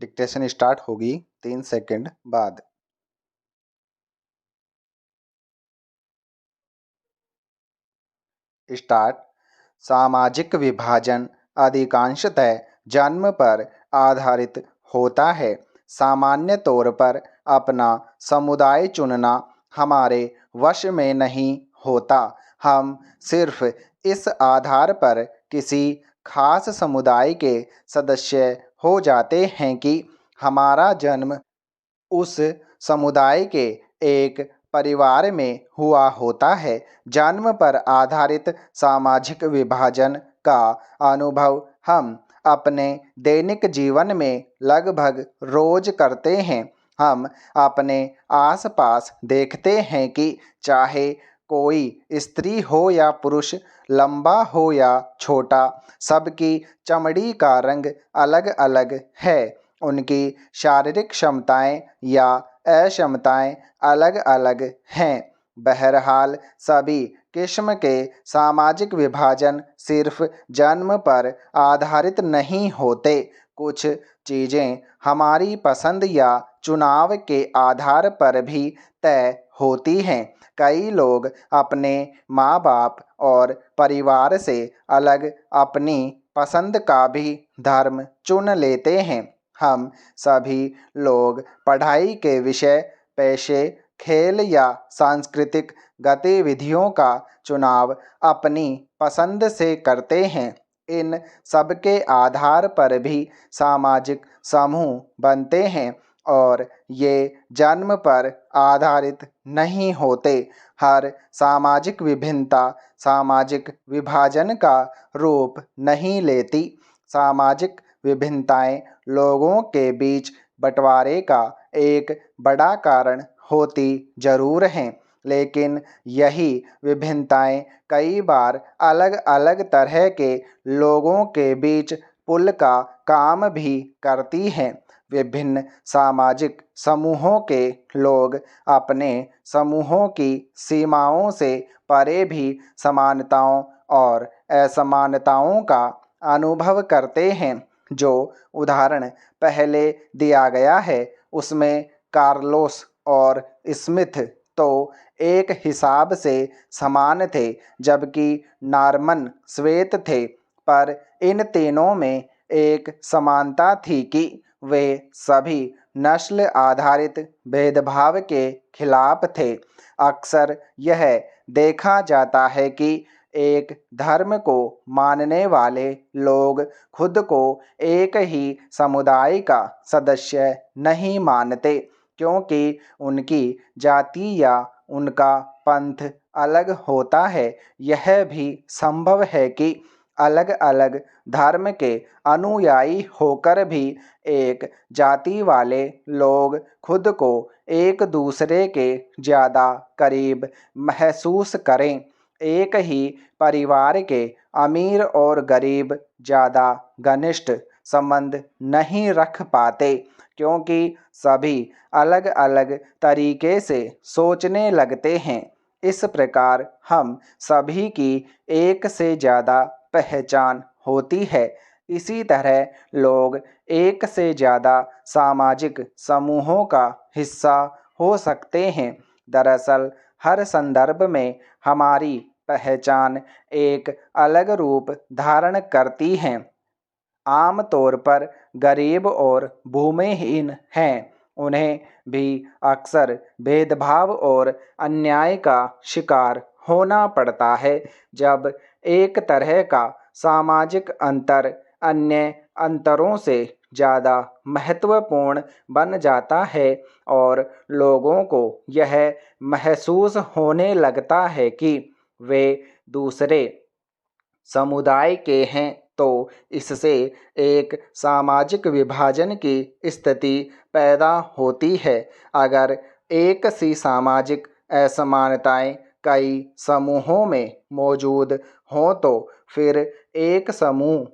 Dictation start होगी 3 second बाद। Start. सामाजिक विभाजन अधिकांशतः जन्म पर आधारित होता है। सामान्य तौर पर अपना समुदाय चुनना हमारे वश में नहीं होता। हम सिर्फ इस आधार पर किसी खास समुदाय के सदस्य हो जाते हैं कि हमारा जन्म उस समुदाय के एक परिवार में हुआ होता है। जन्म पर आधारित सामाजिक विभाजन का अनुभव हम अपने दैनिक जीवन में लगभग रोज करते हैं। हम अपने आसपास देखते हैं कि चाहे कोई स्त्री हो या पुरुष, लंबा हो या छोटा, सबकी चमड़ी का रंग अलग अलग है। उनकी शारीरिक क्षमताएं या अक्षमताएं अलग अलग हैं। बहरहाल सभी किस्म के सामाजिक विभाजन सिर्फ जन्म पर आधारित नहीं होते। कुछ चीज़ें हमारी पसंद या चुनाव के आधार पर भी तय होती हैं। कई लोग अपने माँ बाप और परिवार से अलग अपनी पसंद का भी धर्म चुन लेते हैं। हम सभी लोग पढ़ाई के विषय, पेशे, खेल या सांस्कृतिक गतिविधियों का चुनाव अपनी पसंद से करते हैं। इन सब के आधार पर भी सामाजिक समूह बनते हैं और ये जन्म पर आधारित नहीं होते। हर सामाजिक विभिन्नता सामाजिक विभाजन का रूप नहीं लेती। सामाजिक विभिन्नताएं लोगों के बीच बंटवारे का एक बड़ा कारण होती जरूर हैं, लेकिन यही विभिन्नताएं कई बार अलग अलग तरह के लोगों के बीच पुल का काम भी करती हैं। विभिन्न सामाजिक समूहों के लोग अपने समूहों की सीमाओं से परे भी समानताओं और असमानताओं का अनुभव करते हैं। जो उदाहरण पहले दिया गया है उसमें कार्लोस और स्मिथ तो एक हिसाब से समान थे, जबकि नॉर्मन श्वेत थे। पर इन तीनों में एक समानता थी कि वे सभी नस्ल आधारित भेदभाव के खिलाफ थे। अक्सर यह देखा जाता है कि एक धर्म को मानने वाले लोग खुद को एक ही समुदाय का सदस्य नहीं मानते, क्योंकि उनकी जाति या उनका पंथ अलग होता है। यह भी संभव है कि अलग अलग धर्म के अनुयायी होकर भी एक जाति वाले लोग खुद को एक दूसरे के ज़्यादा करीब महसूस करें। एक ही परिवार के अमीर और गरीब ज़्यादा घनिष्ठ संबंध नहीं रख पाते, क्योंकि सभी अलग अलग तरीके से सोचने लगते हैं। इस प्रकार हम सभी की एक से ज़्यादा पहचान होती है। इसी तरह लोग एक से ज़्यादा सामाजिक समूहों का हिस्सा हो सकते हैं। दरअसल हर संदर्भ में हमारी पहचान एक अलग रूप धारण करती है। आम तौर पर गरीब और भूमिहीन हैं, उन्हें भी अक्सर भेदभाव और अन्याय का शिकार होना पड़ता है। जब एक तरह का सामाजिक अंतर अन्य अंतरों से ज़्यादा महत्वपूर्ण बन जाता है और लोगों को यह महसूस होने लगता है कि वे दूसरे समुदाय के हैं, तो इससे एक सामाजिक विभाजन की स्थिति पैदा होती है। अगर एक सी सामाजिक असमानताएं कई समूहों में मौजूद हों तो फिर एक समूह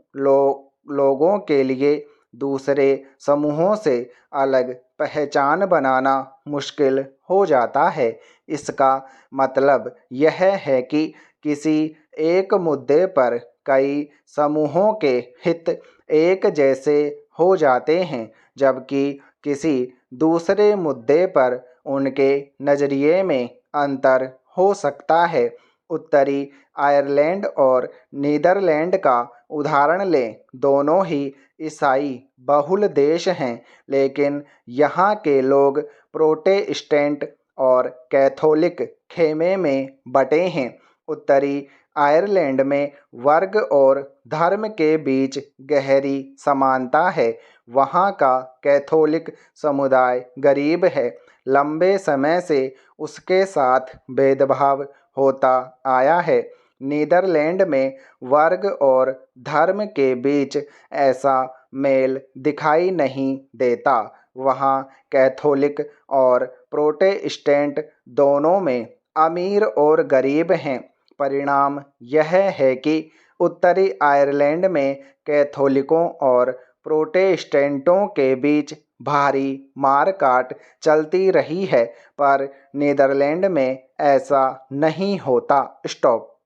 लोगों के लिए दूसरे समूहों से अलग पहचान बनाना मुश्किल हो जाता है। इसका मतलब यह है कि किसी एक मुद्दे पर कई समूहों के हित एक जैसे हो जाते हैं, जबकि किसी दूसरे मुद्दे पर उनके नज़रिए में अंतर हो सकता है। उत्तरी आयरलैंड और नीदरलैंड का उदाहरण लें। दोनों ही ईसाई बहुल देश हैं, लेकिन यहाँ के लोग प्रोटेस्टेंट और कैथोलिक खेमे में बटे हैं। उत्तरी आयरलैंड में वर्ग और धर्म के बीच गहरी समानता है। वहाँ का कैथोलिक समुदाय गरीब है। लंबे समय से उसके साथ भेदभाव होता आया है। नीदरलैंड में वर्ग और धर्म के बीच ऐसा मेल दिखाई नहीं देता। वहाँ कैथोलिक और प्रोटेस्टेंट दोनों में अमीर और गरीब हैं। परिणाम यह है कि उत्तरी आयरलैंड में कैथोलिकों और प्रोटेस्टेंटों के बीच भारी मार-काट चलती रही है, पर नीदरलैंड में ऐसा नहीं होता। स्टॉप।